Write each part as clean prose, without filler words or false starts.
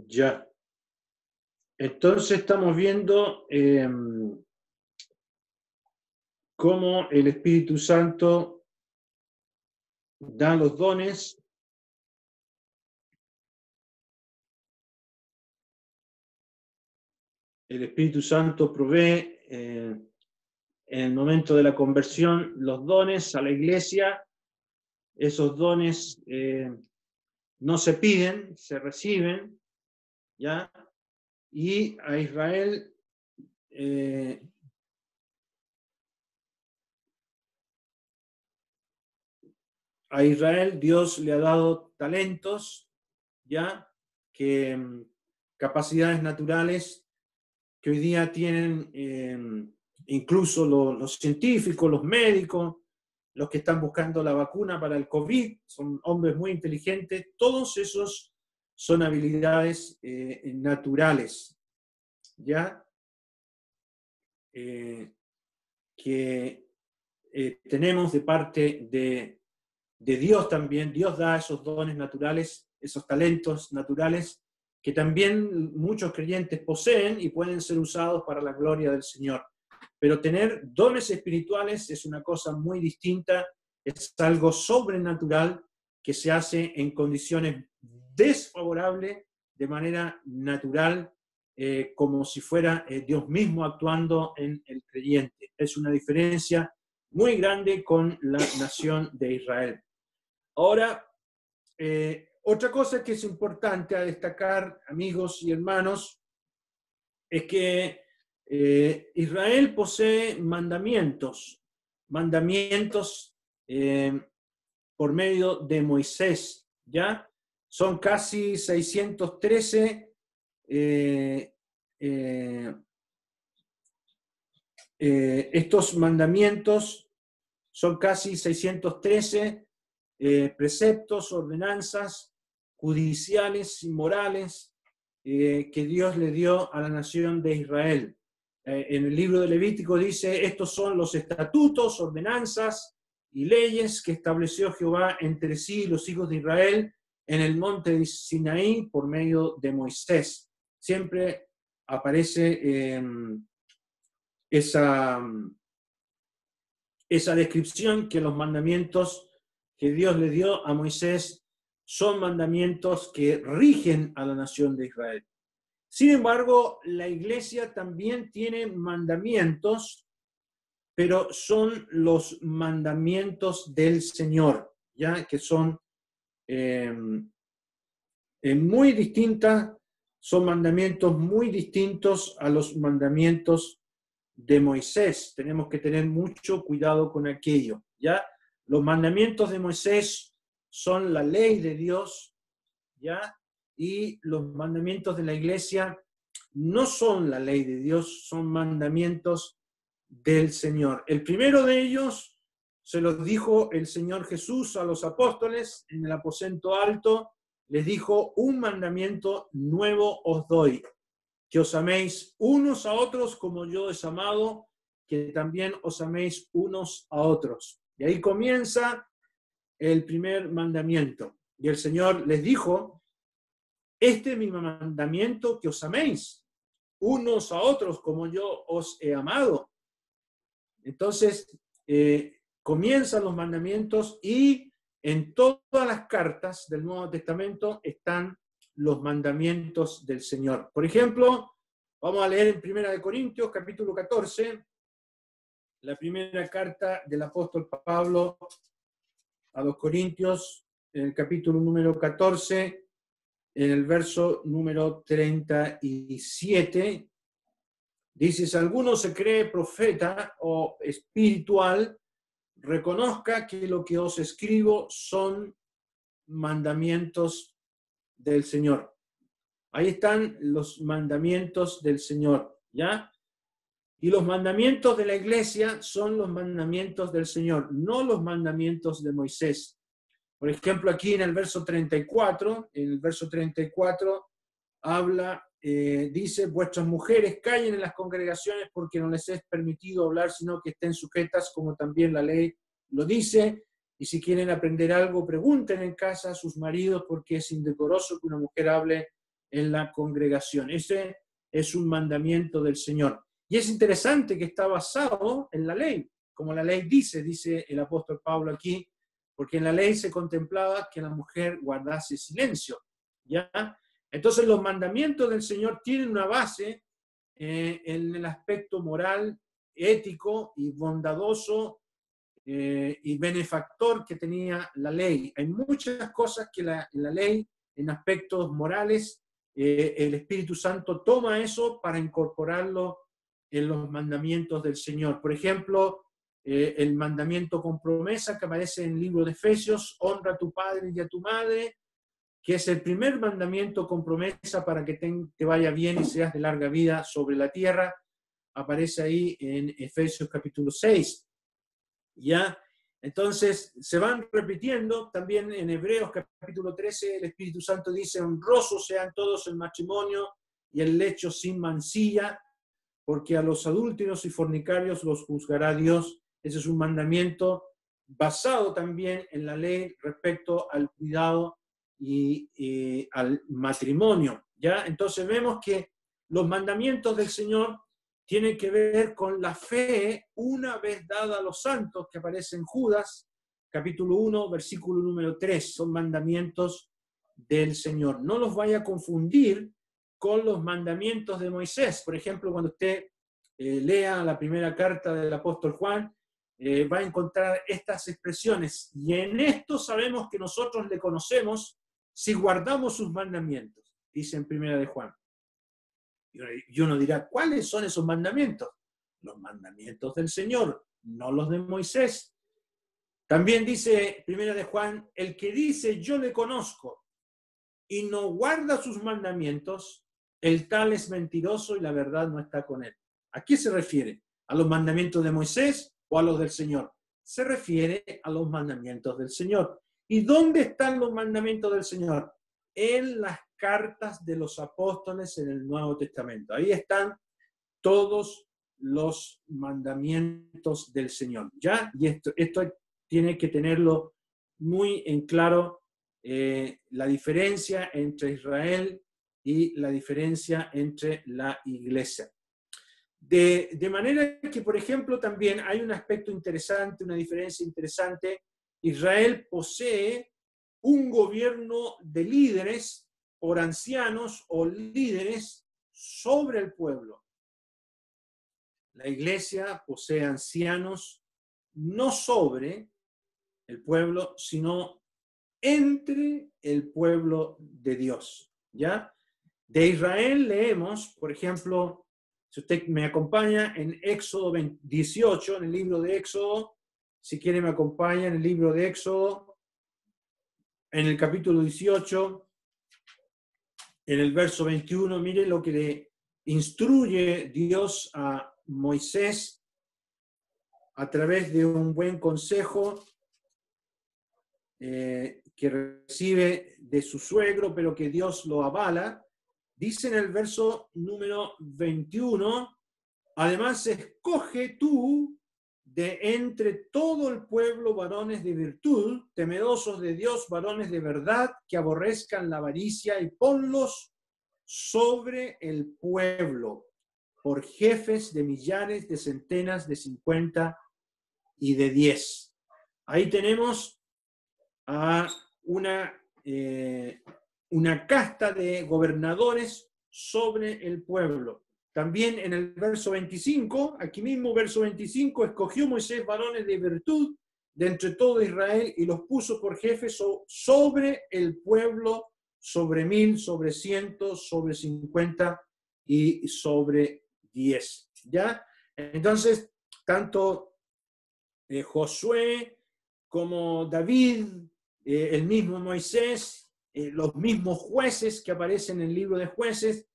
Ya. Entonces estamos viendo cómo el Espíritu Santo da los dones. El Espíritu Santo provee en el momento de la conversión los dones a la iglesia. Esos dones no se piden, se reciben, ¿ya? Y a Israel Dios le ha dado talentos, ¿ya? Capacidades naturales que hoy día tienen incluso los científicos, los médicos, los que están buscando la vacuna para el COVID, son hombres muy inteligentes. Todos esos son habilidades naturales, ¿ya? Que tenemos de parte de Dios también. Dios da esos dones naturales, esos talentos naturales que también muchos creyentes poseen y pueden ser usados para la gloria del Señor. Pero tener dones espirituales es una cosa muy distinta, es algo sobrenatural que se hace en condiciones desfavorables, de manera natural, como si fuera Dios mismo actuando en el creyente. Es una diferencia muy grande con la nación de Israel. Ahora, otra cosa que es importante a destacar, amigos y hermanos, es que Israel posee mandamientos por medio de Moisés, ¿ya? Son casi 613 estos mandamientos, son casi 613 preceptos, ordenanzas judiciales y morales que Dios le dio a la nación de Israel. En el libro de Levítico dice, estos son los estatutos, ordenanzas y leyes que estableció Jehová entre sí y los hijos de Israel en el monte de Sinaí por medio de Moisés. Siempre aparece esa descripción que los mandamientos que Dios le dio a Moisés son mandamientos que rigen a la nación de Israel. Sin embargo, la iglesia también tiene mandamientos, pero son los mandamientos del Señor, ya que son muy distintas, son mandamientos muy distintos a los mandamientos de Moisés. Tenemos que tener mucho cuidado con aquello, ¿ya? Los mandamientos de Moisés son la ley de Dios, ¿ya? Y los mandamientos de la iglesia no son la ley de Dios, son mandamientos del Señor. El primero de ellos se los dijo el Señor Jesús a los apóstoles en el aposento alto, les dijo, un mandamiento nuevo os doy, que os améis unos a otros como yo os he amado, que también os améis unos a otros. Y ahí comienza el primer mandamiento. Y el Señor les dijo, este es mi mandamiento, que os améis unos a otros como yo os he amado. Entonces, comienzan los mandamientos y en todas las cartas del Nuevo Testamento están los mandamientos del Señor. Por ejemplo, vamos a leer en 1 Corintios, capítulo 14, la primera carta del apóstol Pablo a los Corintios, en el capítulo número 14, en el verso número 37, dice, si alguno se cree profeta o espiritual, reconozca que lo que os escribo son mandamientos del Señor. Ahí están los mandamientos del Señor, ¿ya? Y los mandamientos de la iglesia son los mandamientos del Señor, no los mandamientos de Moisés. Por ejemplo, aquí en el verso 34, habla, dice, vuestras mujeres callen en las congregaciones porque no les es permitido hablar, sino que estén sujetas, como también la ley lo dice. Y si quieren aprender algo, pregunten en casa a sus maridos, porque es indecoroso que una mujer hable en la congregación. Ese es un mandamiento del Señor. Y es interesante que está basado en la ley, como la ley dice el apóstol Pablo aquí, porque en la ley se contemplaba que la mujer guardase silencio, ¿ya? Entonces los mandamientos del Señor tienen una base en el aspecto moral, ético y bondadoso y benefactor que tenía la ley. Hay muchas cosas que en la ley, en aspectos morales, el Espíritu Santo toma eso para incorporarlo en los mandamientos del Señor. Por ejemplo, el mandamiento con promesa que aparece en el libro de Efesios, honra a tu padre y a tu madre, que es el primer mandamiento con promesa para que te vaya bien y seas de larga vida sobre la tierra, aparece ahí en Efesios capítulo 6. ¿Ya? Entonces, se van repitiendo también en Hebreos capítulo 13, el Espíritu Santo dice, honrosos sean todos el matrimonio y el lecho sin mancilla, porque a los adúlteros y fornicarios los juzgará Dios. Ese es un mandamiento basado también en la ley respecto al cuidado y al matrimonio, ¿ya? Entonces vemos que los mandamientos del Señor tienen que ver con la fe una vez dada a los santos, que aparece en Judas, capítulo 1, versículo número 3. Son mandamientos del Señor. No los vaya a confundir con los mandamientos de Moisés. Por ejemplo, cuando usted lea la primera carta del apóstol Juan, va a encontrar estas expresiones. Y en esto sabemos que nosotros le conocemos si guardamos sus mandamientos, dice en primera de Juan. Y uno dirá, ¿cuáles son esos mandamientos? Los mandamientos del Señor, no los de Moisés. También dice primera de Juan, el que dice yo le conozco y no guarda sus mandamientos, el tal es mentiroso y la verdad no está con él. ¿A qué se refiere? ¿A los mandamientos de Moisés o a los del Señor? Se refiere a los mandamientos del Señor. ¿Y dónde están los mandamientos del Señor? En las cartas de los apóstoles en el Nuevo Testamento. Ahí están todos los mandamientos del Señor, ¿ya? Y esto tiene que tenerlo muy en claro, la diferencia entre Israel y la diferencia entre la iglesia. De manera que, por ejemplo, también hay un aspecto interesante, una diferencia interesante. Israel posee un gobierno de líderes por ancianos o líderes sobre el pueblo. La iglesia posee ancianos no sobre el pueblo, sino entre el pueblo de Dios, ¿ya? De Israel leemos, por ejemplo, si usted me acompaña en Éxodo 18, en el libro de Éxodo, si quiere me acompaña en el libro de Éxodo, en el capítulo 18, en el verso 21, mire lo que le instruye Dios a Moisés a través de un buen consejo que recibe de su suegro, pero que Dios lo avala. Dice en el verso número 21, además escoge tú de entre todo el pueblo varones de virtud, temerosos de Dios, varones de verdad, que aborrezcan la avaricia, y ponlos sobre el pueblo, por jefes de millares, de centenas, de 50 y de 10. Ahí tenemos a una casta de gobernadores sobre el pueblo. También en el verso 25, aquí mismo verso 25, escogió Moisés varones de virtud de entre todo Israel y los puso por jefes sobre el pueblo, sobre 1000, sobre 100, sobre 50 y sobre 10. ¿Ya? Entonces, tanto Josué como David, el mismo Moisés, los mismos jueces que aparecen en el libro de Jueces,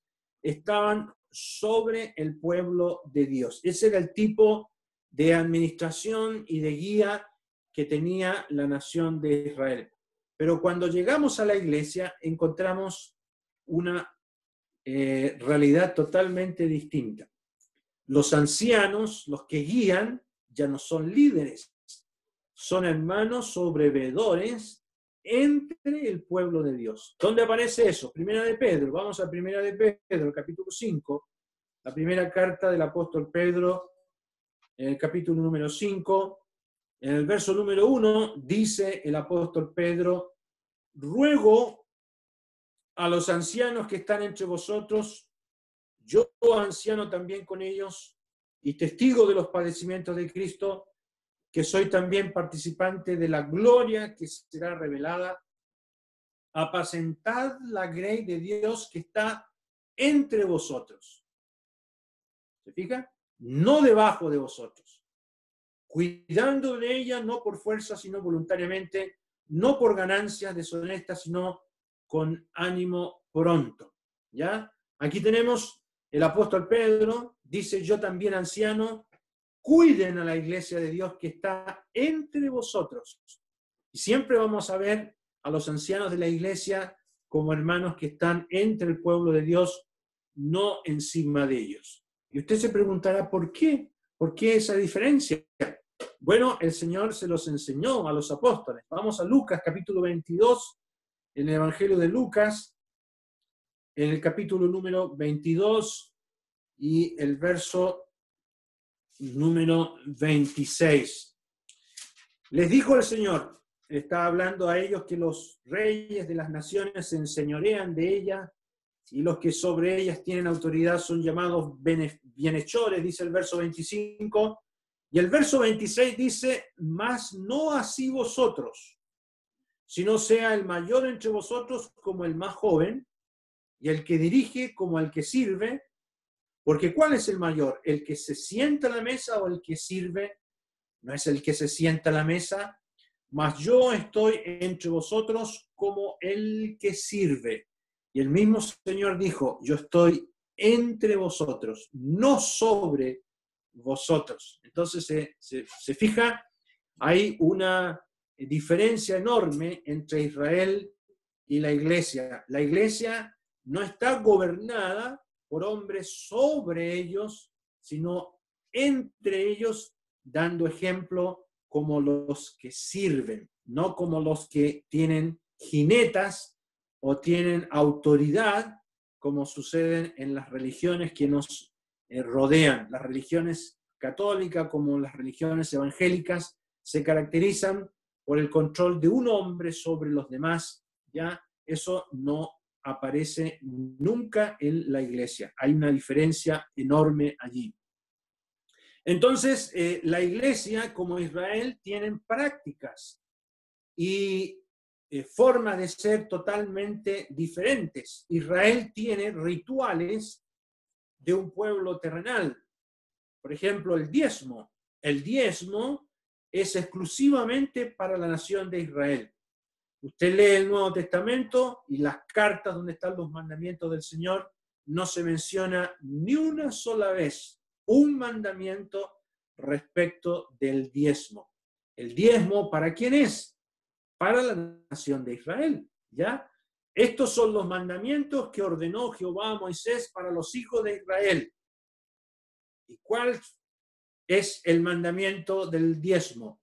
estaban sobre el pueblo de Dios. Ese era el tipo de administración y de guía que tenía la nación de Israel. Pero cuando llegamos a la iglesia encontramos una realidad totalmente distinta. Los ancianos, los que guían, ya no son líderes, son hermanos sobreveedores entre el pueblo de Dios. ¿Dónde aparece eso? Primera de Pedro. Vamos a Primera de Pedro, capítulo 5. La primera carta del apóstol Pedro, en el capítulo número 5. En el verso número 1 dice el apóstol Pedro: ruego a los ancianos que están entre vosotros, yo anciano también con ellos, y testigo de los padecimientos de Cristo, que soy también participante de la gloria que será revelada. Apacentad la grey de Dios que está entre vosotros. ¿Se fija? No debajo de vosotros. Cuidando de ella, no por fuerza, sino voluntariamente, no por ganancias deshonestas, sino con ánimo pronto. ¿Ya? Aquí tenemos el apóstol Pedro, dice: yo también anciano, cuiden a la iglesia de Dios que está entre vosotros. Y siempre vamos a ver a los ancianos de la iglesia como hermanos que están entre el pueblo de Dios, no encima de ellos. Y usted se preguntará, ¿por qué? ¿Por qué esa diferencia? Bueno, el Señor se los enseñó a los apóstoles. Vamos a Lucas, capítulo 22, en el Evangelio de Lucas, en el capítulo número 22 y el verso número 26. Les dijo el Señor, está hablando a ellos, que los reyes de las naciones se enseñorean de ella, y los que sobre ellas tienen autoridad son llamados bienhechores, dice el verso 25, y el verso 26 dice: mas no así vosotros, sino sea el mayor entre vosotros como el más joven, y el que dirige como el que sirve, porque ¿cuál es el mayor? ¿El que se sienta a la mesa o el que sirve? No es el que se sienta a la mesa, mas yo estoy entre vosotros como el que sirve. Y el mismo Señor dijo: yo estoy entre vosotros, no sobre vosotros. Entonces se fija, hay una diferencia enorme entre Israel y la iglesia. La iglesia no está gobernada por hombres sobre ellos, sino entre ellos, dando ejemplo como los que sirven, no como los que tienen jinetas o tienen autoridad, como sucede en las religiones que nos rodean. Las religiones católicas, como las religiones evangélicas, se caracterizan por el control de un hombre sobre los demás. Ya eso no aparece nunca en la iglesia. Hay una diferencia enorme allí. Entonces, la iglesia, como Israel, tienen prácticas y formas de ser totalmente diferentes. Israel tiene rituales de un pueblo terrenal. Por ejemplo, el diezmo. El diezmo es exclusivamente para la nación de Israel. Usted lee el Nuevo Testamento y las cartas donde están los mandamientos del Señor, no se menciona ni una sola vez un mandamiento respecto del diezmo. ¿El diezmo para quién es? Para la nación de Israel, ¿ya? Estos son los mandamientos que ordenó Jehová a Moisés para los hijos de Israel. ¿Y cuál es el mandamiento del diezmo?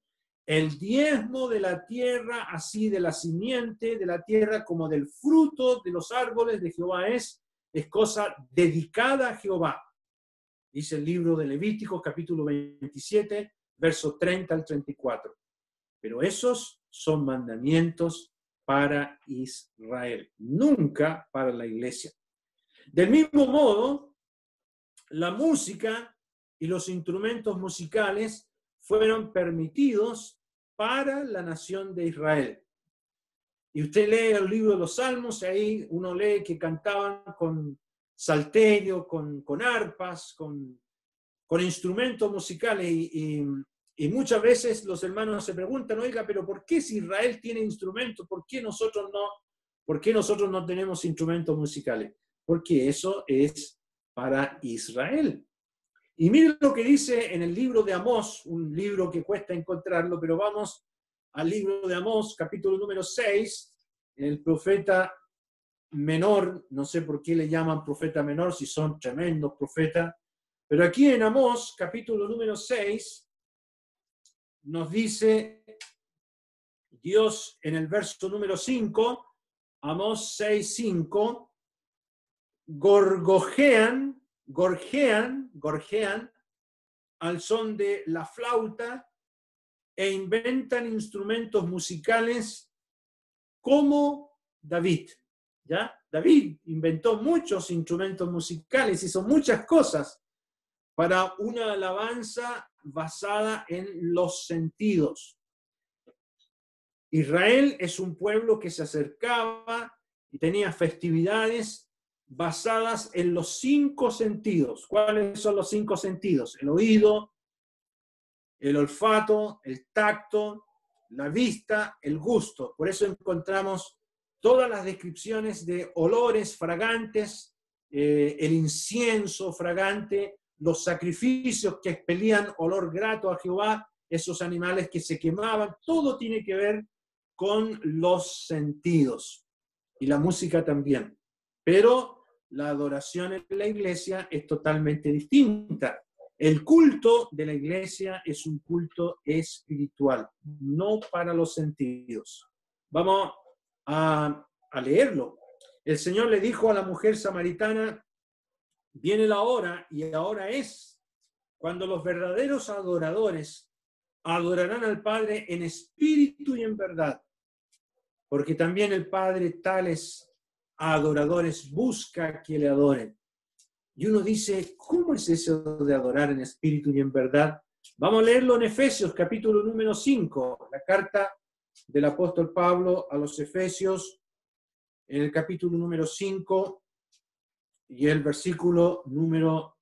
El diezmo de la tierra, así de la simiente de la tierra como del fruto de los árboles de Jehová es cosa dedicada a Jehová. Dice el libro de Levíticos, capítulo 27, versos 30 al 34. Pero esos son mandamientos para Israel, nunca para la iglesia. Del mismo modo, la música y los instrumentos musicales fueron permitidos para la nación de Israel. Y usted lee el libro de los Salmos, y ahí uno lee que cantaban con salterio, con arpas, con instrumentos musicales, y muchas veces los hermanos se preguntan: oiga, pero ¿por qué si Israel tiene instrumentos, por qué nosotros no? ¿Por qué nosotros no tenemos instrumentos musicales? Porque eso es para Israel. Y miren lo que dice en el libro de Amós, un libro que cuesta encontrarlo, pero vamos al libro de Amós, capítulo número 6, el profeta menor, no sé por qué le llaman profeta menor, si son tremendos profetas, pero aquí en Amós, capítulo número 6, nos dice Dios en el verso número 5, Amós 6:5, gorjean al son de la flauta e inventan instrumentos musicales como David. ¿Ya? David inventó muchos instrumentos musicales, hizo muchas cosas para una alabanza basada en los sentidos. Israel es un pueblo que se acercaba y tenía festividades basadas en los 5 sentidos. ¿Cuáles son los 5 sentidos? El oído, el olfato, el tacto, la vista, el gusto. Por eso encontramos todas las descripciones de olores fragantes, el incienso fragante, los sacrificios que expelían olor grato a Jehová, esos animales que se quemaban, todo tiene que ver con los sentidos. Y la música también. Pero la adoración en la iglesia es totalmente distinta. El culto de la iglesia es un culto espiritual, no para los sentidos. Vamos a leerlo. El Señor le dijo a la mujer samaritana, viene la hora, y ahora es, cuando los verdaderos adoradores adorarán al Padre en espíritu y en verdad, porque también el Padre tales adoradores busca que le adoren. Y uno dice, ¿cómo es eso de adorar en espíritu y en verdad? Vamos a leerlo en Efesios, capítulo número 5, la carta del apóstol Pablo a los Efesios, en el capítulo número 5 y el versículo número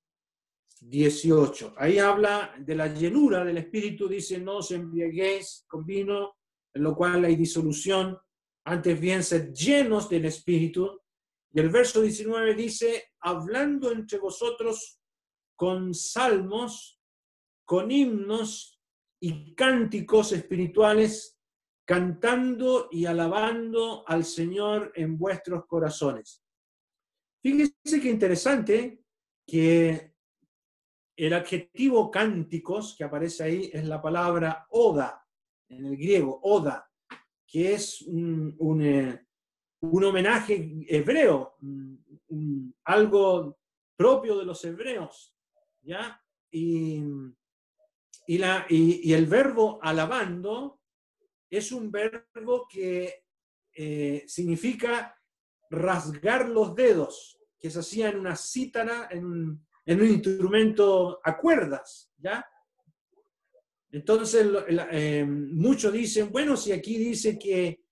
18. Ahí habla de la llenura del espíritu, dice, no os embriaguéis con vino, en lo cual hay disolución, antes bien sed llenos del espíritu. Y el verso 19 dice, hablando entre vosotros con salmos, con himnos y cánticos espirituales, cantando y alabando al Señor en vuestros corazones. Fíjense qué interesante que el adjetivo cánticos que aparece ahí es la palabra oda, en el griego, oda, que es un homenaje hebreo, algo propio de los hebreos, ¿ya? Y el verbo alabando es un verbo que significa rasgar los dedos, que se hacía en una cítara, en un instrumento a cuerdas, ¿ya? Entonces, muchos dicen, bueno, si aquí dice que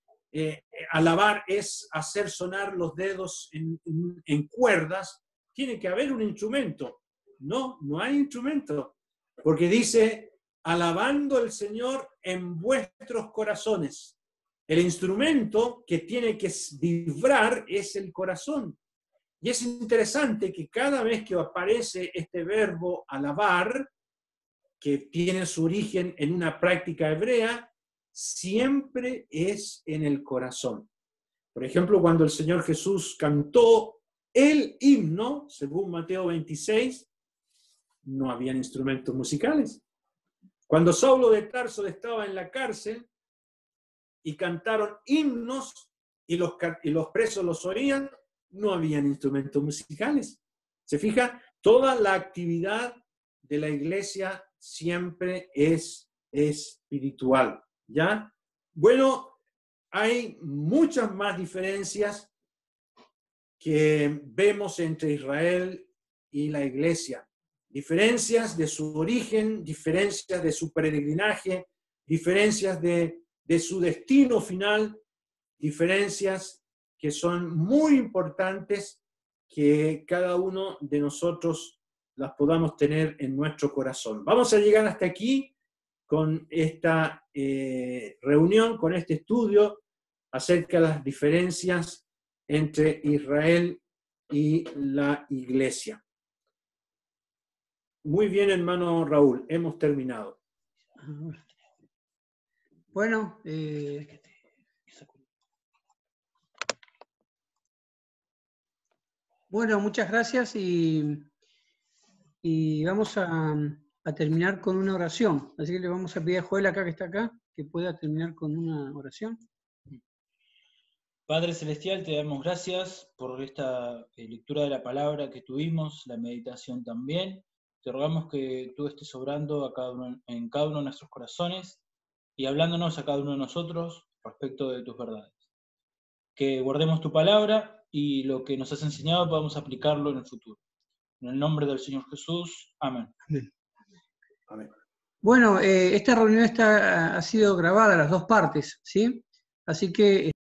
alabar es hacer sonar los dedos en cuerdas, tiene que haber un instrumento. No, no hay instrumento, porque dice, alabando al Señor en vuestros corazones. El instrumento que tiene que vibrar es el corazón. Y es interesante que cada vez que aparece este verbo alabar, que tiene su origen en una práctica hebrea, siempre es en el corazón. Por ejemplo, cuando el Señor Jesús cantó el himno, según Mateo 26, no habían instrumentos musicales. Cuando Saulo de Tarso estaba en la cárcel y cantaron himnos y los presos los oían, no habían instrumentos musicales. ¿Se fija? Toda la actividad de la iglesia siempre es espiritual, ¿ya? Bueno, hay muchas más diferencias que vemos entre Israel y la iglesia. Diferencias de su origen, diferencias de su peregrinaje, diferencias de su destino final, diferencias que son muy importantes que cada uno de nosotros las podamos tener en nuestro corazón. Vamos a llegar hasta aquí con esta reunión, con este estudio acerca de las diferencias entre Israel y la iglesia. Muy bien, hermano Raúl, hemos terminado. Bueno, muchas gracias y vamos a terminar con una oración. Así que le vamos a pedir a Joel acá, que está acá, que pueda terminar con una oración. Padre Celestial, te damos gracias por esta lectura de la palabra que tuvimos, la meditación también. Te rogamos que tú estés obrando en cada uno de nuestros corazones y hablándonos a cada uno de nosotros respecto de tus verdades. Que guardemos tu palabra y lo que nos has enseñado podamos aplicarlo en el futuro. En el nombre del Señor Jesús. Amén. Amén. Amén. Bueno, esta reunión ha sido grabada, las dos partes, ¿sí? Así que